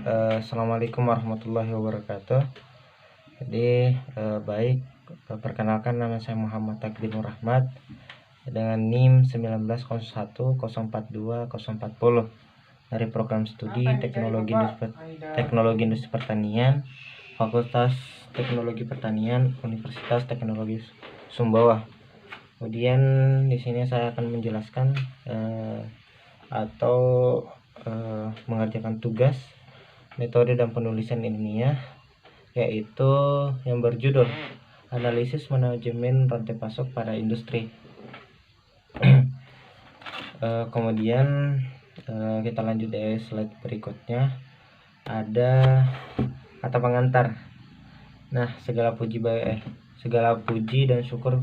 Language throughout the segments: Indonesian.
Assalamualaikum warahmatullahi wabarakatuh. Jadi perkenalkan, nama saya Muhammad Takdimur Rahmat dengan NIM 1901042040 dari program studi Teknologi Industri Pertanian, Fakultas Teknologi Pertanian, Universitas Teknologi Sumbawa. Kemudian di sini saya akan menjelaskan mengerjakan tugas metode dan penulisan ilmiah, yaitu yang berjudul Analisis Manajemen Rantai Pasok pada Industri. Kemudian kita lanjut dari slide berikutnya. Ada kata pengantar. Nah, segala puji dan syukur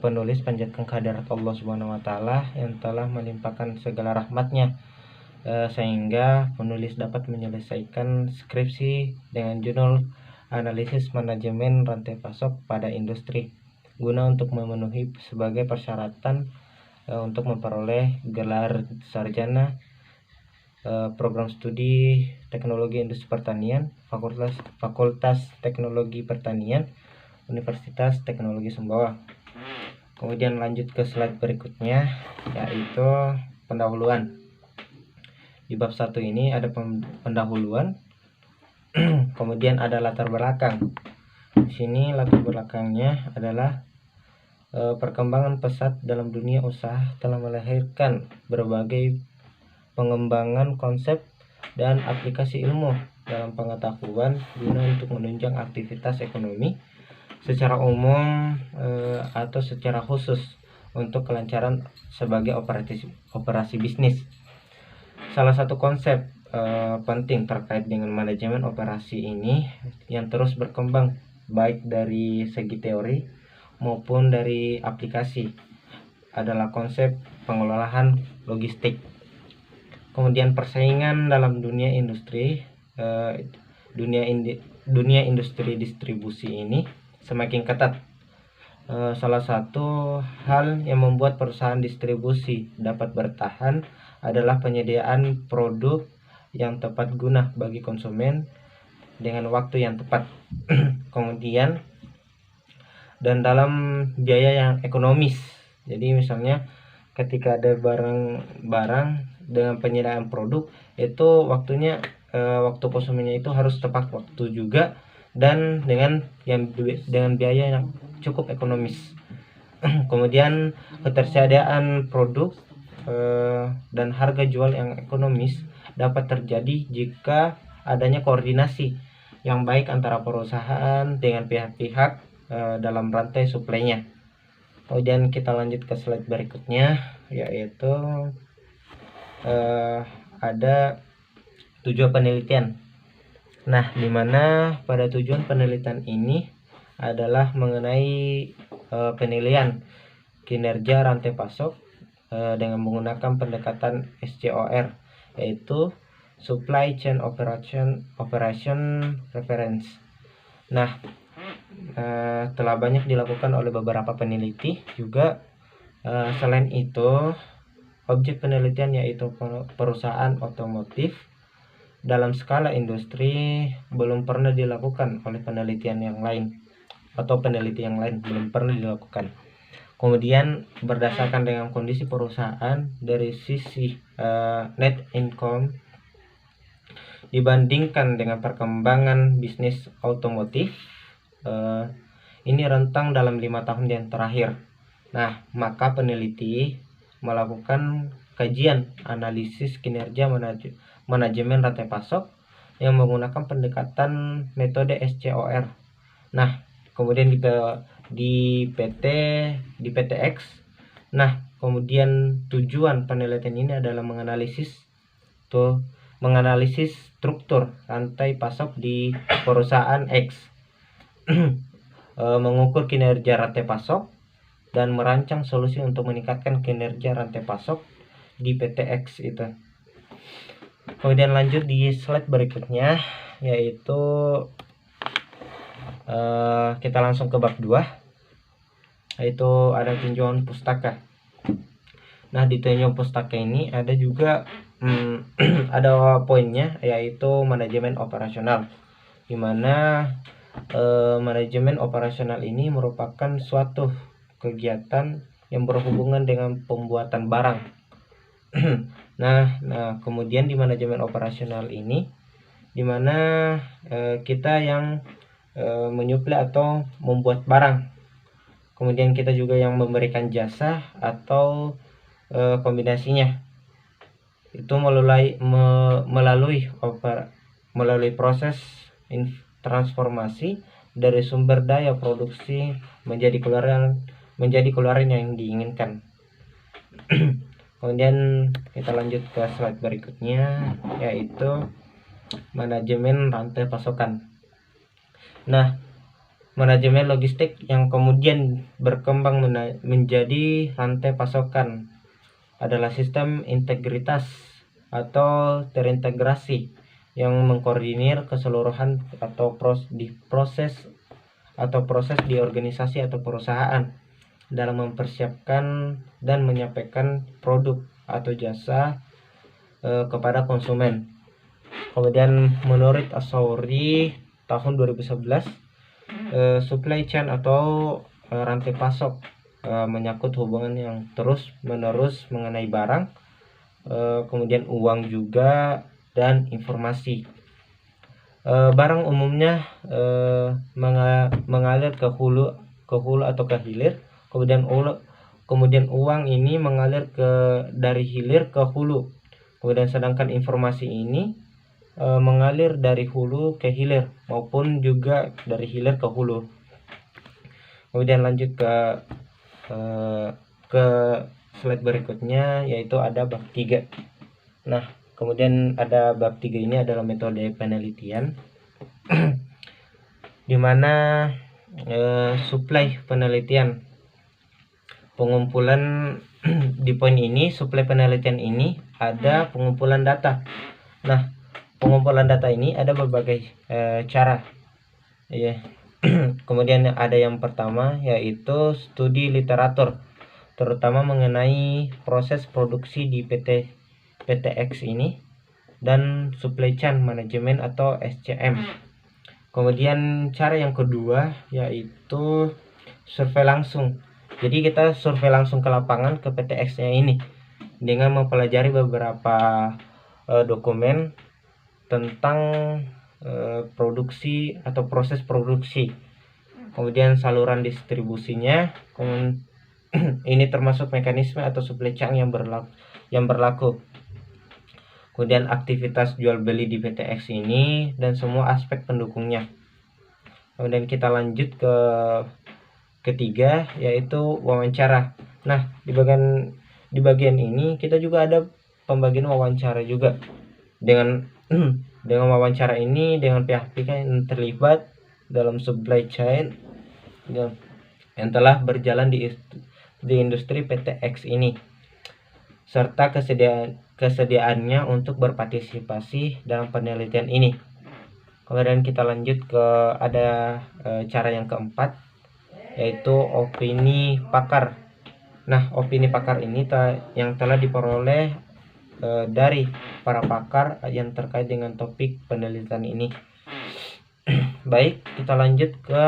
penulis panjatkan kehadirat Allah Subhanahu wa taala yang telah melimpahkan segala rahmatnya sehingga penulis dapat menyelesaikan skripsi dengan judul Analisis Manajemen Rantai Pasok pada Industri, guna untuk memenuhi sebagai persyaratan untuk memperoleh gelar sarjana program studi Teknologi Industri Pertanian, Fakultas Teknologi Pertanian, Universitas Teknologi Sumbawa. Kemudian lanjut ke slide berikutnya, yaitu pendahuluan. Di bab 1 ini ada pendahuluan, kemudian ada latar belakang. Di sini latar belakangnya adalah perkembangan pesat dalam dunia usaha telah melahirkan berbagai pengembangan konsep dan aplikasi ilmu dalam pengetahuan guna untuk menunjang aktivitas ekonomi secara umum atau secara khusus untuk kelancaran sebagai operasi bisnis. Salah satu konsep penting terkait dengan manajemen operasi ini yang terus berkembang baik dari segi teori maupun dari aplikasi adalah konsep pengelolaan logistik. Kemudian persaingan dalam dunia industri dunia industri distribusi ini semakin ketat. Salah satu hal yang membuat perusahaan distribusi dapat bertahan adalah penyediaan produk yang tepat guna bagi konsumen dengan waktu yang tepat. Kemudian dan dalam biaya yang ekonomis. Jadi misalnya ketika ada barang dengan penyediaan produk, itu waktu konsumennya itu harus tepat waktu juga dan dengan biaya yang cukup ekonomis. Kemudian ketersediaan produk dan harga jual yang ekonomis dapat terjadi jika adanya koordinasi yang baik antara perusahaan dengan pihak-pihak dalam rantai suplainya. Kemudian kita lanjut ke slide berikutnya, yaitu ada tujuan penelitian. Nah, dimana pada tujuan penelitian ini adalah mengenai penilaian kinerja rantai pasok dengan menggunakan pendekatan SCOR, yaitu Supply Chain Operation Reference. Nah, telah banyak dilakukan oleh beberapa peneliti juga. Selain itu, objek penelitian yaitu perusahaan otomotif dalam skala industri belum pernah dilakukan oleh peneliti yang lain belum pernah dilakukan. Kemudian berdasarkan dengan kondisi perusahaan dari sisi net income dibandingkan dengan perkembangan bisnis otomotif, ini rentang dalam 5 tahun yang terakhir. Nah, maka peneliti melakukan kajian analisis kinerja manajemen rantai pasok yang menggunakan pendekatan metode SCOR. Nah, kemudian di PTX. Nah, kemudian tujuan penelitian ini adalah menganalisis struktur rantai pasok di perusahaan X, mengukur kinerja rantai pasok dan merancang solusi untuk meningkatkan kinerja rantai pasok di PTX itu. Kemudian lanjut di slide berikutnya, yaitu kita langsung ke bab 2, yaitu ada tinjauan pustaka. Nah, di tinjauan pustaka ini ada juga ada poinnya, yaitu manajemen operasional, di mana manajemen operasional ini merupakan suatu kegiatan yang berhubungan dengan pembuatan barang. Nah, kemudian di manajemen operasional ini, di mana kita yang menyuplai atau membuat barang, kemudian kita juga yang memberikan jasa atau kombinasinya, itu melalui proses transformasi dari sumber daya produksi menjadi keluaran yang diinginkan. Kemudian kita lanjut ke slide berikutnya, yaitu manajemen rantai pasokan. Nah, manajemen logistik yang kemudian berkembang menjadi rantai pasokan adalah sistem integritas atau terintegrasi yang mengkoordinir keseluruhan atau proses di organisasi atau perusahaan dalam mempersiapkan dan menyampaikan produk atau jasa kepada konsumen. Kemudian menurut Asauri tahun 2011, supply chain atau rantai pasok menyangkut hubungan yang terus menerus mengenai barang, kemudian uang juga, dan informasi. Barang umumnya mengalir ke hulu atau ke hilir, kemudian uang ini mengalir dari hilir ke hulu, kemudian sedangkan informasi ini mengalir dari hulu ke hilir maupun juga dari hilir ke hulu. Kemudian lanjut ke slide berikutnya, yaitu ada bab 3. Nah, kemudian ada bab 3 ini adalah metode penelitian di mana suplai penelitian, pengumpulan di poin ini, suplai penelitian ini ada pengumpulan data. Nah, pengumpulan data ini ada berbagai cara, ya. Kemudian ada yang pertama, yaitu studi literatur, terutama mengenai proses produksi di PTX ini dan supply chain management atau SCM. Kemudian cara yang kedua, yaitu survei langsung. Jadi kita survei langsung ke lapangan ke PTX-nya ini dengan mempelajari beberapa dokumen tentang produksi atau proses produksi, kemudian saluran distribusinya, ini termasuk mekanisme atau supply chain yang berlaku, kemudian aktivitas jual beli di PTX ini dan semua aspek pendukungnya. Kemudian kita lanjut ke ketiga, yaitu wawancara. Nah, di bagian ini kita juga ada pembagian wawancara juga. Dengan wawancara ini dengan pihak-pihak yang terlibat dalam supply chain yang telah berjalan di industri PTX ini, serta kesediaannya untuk berpartisipasi dalam penelitian ini. Kemudian kita lanjut ke ada cara yang keempat, yaitu opini pakar. Nah, opini pakar ini yang telah diperoleh dari para pakar yang terkait dengan topik penelitian ini. Baik, kita lanjut ke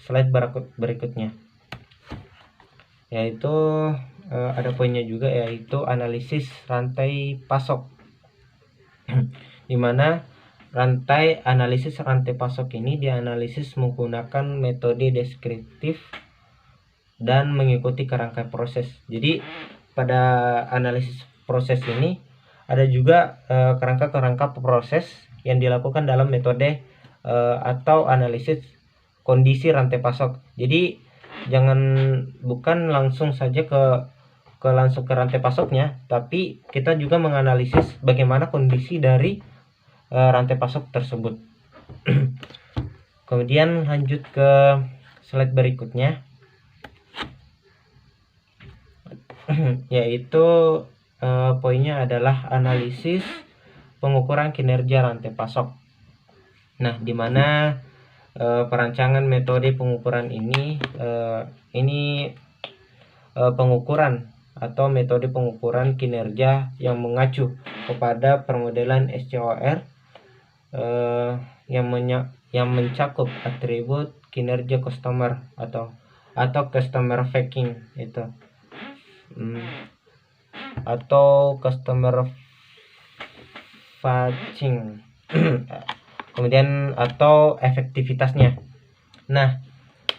slide berikutnya, yaitu ada poinnya juga, yaitu analisis rantai pasok. Dimana analisis rantai pasok ini dianalisis menggunakan metode deskriptif dan mengikuti kerangka proses. Jadi pada analisis proses ini ada juga kerangka proses yang dilakukan dalam metode atau analisis kondisi rantai pasok. Jadi bukan langsung saja ke rantai pasoknya, tapi kita juga menganalisis bagaimana kondisi dari rantai pasok tersebut. Kemudian lanjut ke slide berikutnya, yaitu poinnya adalah analisis pengukuran kinerja rantai pasok. Nah, di mana perancangan metode pengukuran ini pengukuran atau metode pengukuran kinerja yang mengacu kepada permodelan SCOR yang mencakup atribut kinerja customer atau customer facing itu atau customer facing kemudian atau efektivitasnya. Nah,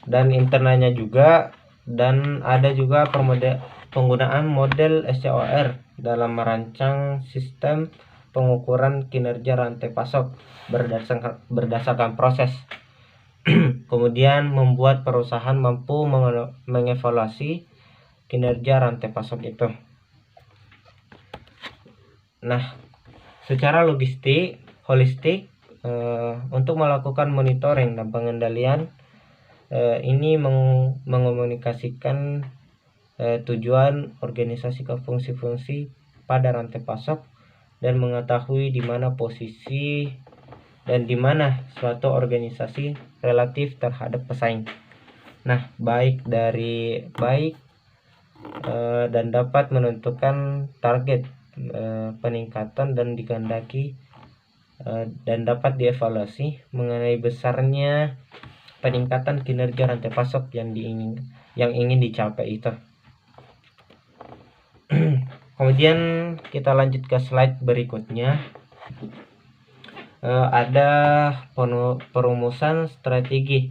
dan internalnya juga, dan ada juga penggunaan model SCOR dalam merancang sistem pengukuran kinerja rantai pasok berdasarkan proses. Kemudian membuat perusahaan mampu mengevaluasi kinerja rantai pasok itu. Nah, secara holistik untuk melakukan monitoring dan pengendalian ini mengomunikasikan tujuan organisasi ke fungsi-fungsi pada rantai pasok dan mengetahui di mana posisi dan di mana suatu organisasi relatif terhadap pesaing. Nah, dan dapat menentukan target peningkatan dan dikehendaki dan dapat dievaluasi mengenai besarnya peningkatan kinerja rantai pasok yang ingin dicapai itu. Kemudian kita lanjut ke slide berikutnya. Ada perumusan strategi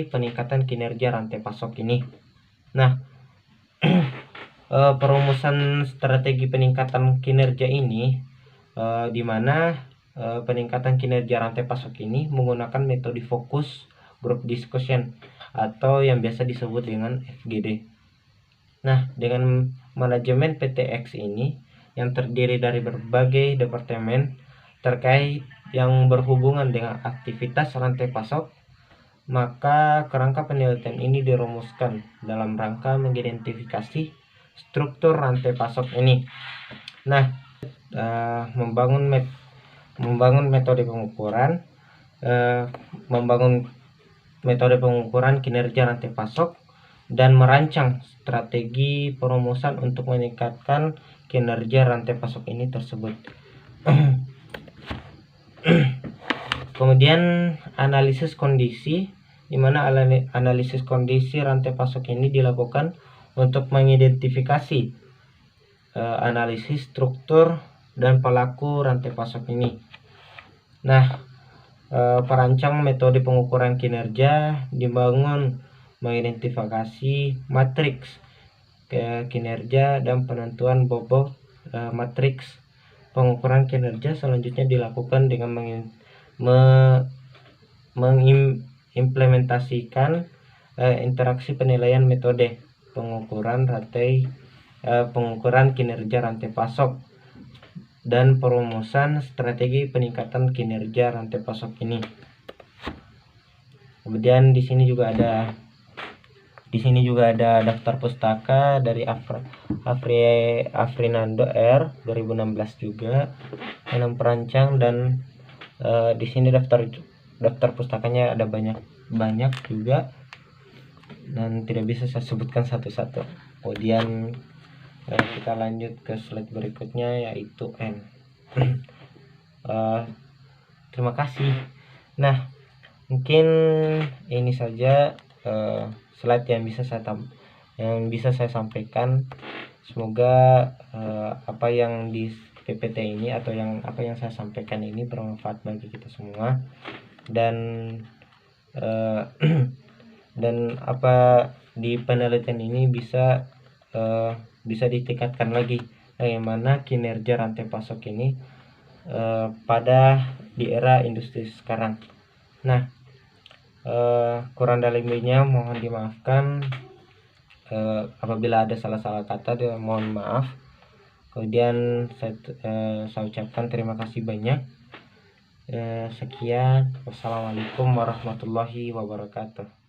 peningkatan kinerja rantai pasok ini. Nah, perumusan strategi peningkatan kinerja ini di mana peningkatan kinerja rantai pasok ini menggunakan metode fokus group discussion atau yang biasa disebut dengan FGD. Nah, dengan manajemen PTX ini yang terdiri dari berbagai departemen terkait yang berhubungan dengan aktivitas rantai pasok, maka kerangka penelitian ini dirumuskan dalam rangka mengidentifikasi struktur rantai pasok ini. Nah, membangun metode pengukuran kinerja rantai pasok dan merancang strategi perumusan untuk meningkatkan kinerja rantai pasok ini tersebut. Kemudian analisis kondisi, di mana analisis kondisi rantai pasok ini dilakukan untuk mengidentifikasi analisis struktur dan pelaku rantai pasok ini. Nah, perancang metode pengukuran kinerja dibangun mengidentifikasi matriks kinerja dan penentuan bobot matriks pengukuran kinerja. Selanjutnya dilakukan dengan mengimplementasikan interaksi penilaian metode pengukuran kinerja rantai pasok dan perumusan strategi peningkatan kinerja rantai pasok ini. Kemudian di sini juga ada daftar pustaka dari Afrinando R 2016 juga yang perancang, dan di sini daftar pustakanya ada banyak juga dan tidak bisa saya sebutkan satu-satu. Kemudian kita lanjut ke slide berikutnya, yaitu N. Terima kasih. Nah, mungkin ini saja slide yang bisa saya sampaikan. Semoga apa yang di PPT ini atau apa yang saya sampaikan ini bermanfaat bagi kita semua, dan apa di penelitian ini bisa ditingkatkan lagi bagaimana kinerja rantai pasok ini di era industri sekarang. Nah, kurang dan lebihnya mohon dimaafkan. Apabila ada salah-salah kata, mohon maaf. Kemudian saya ucapkan terima kasih banyak. Sekian, wassalamualaikum warahmatullahi wabarakatuh.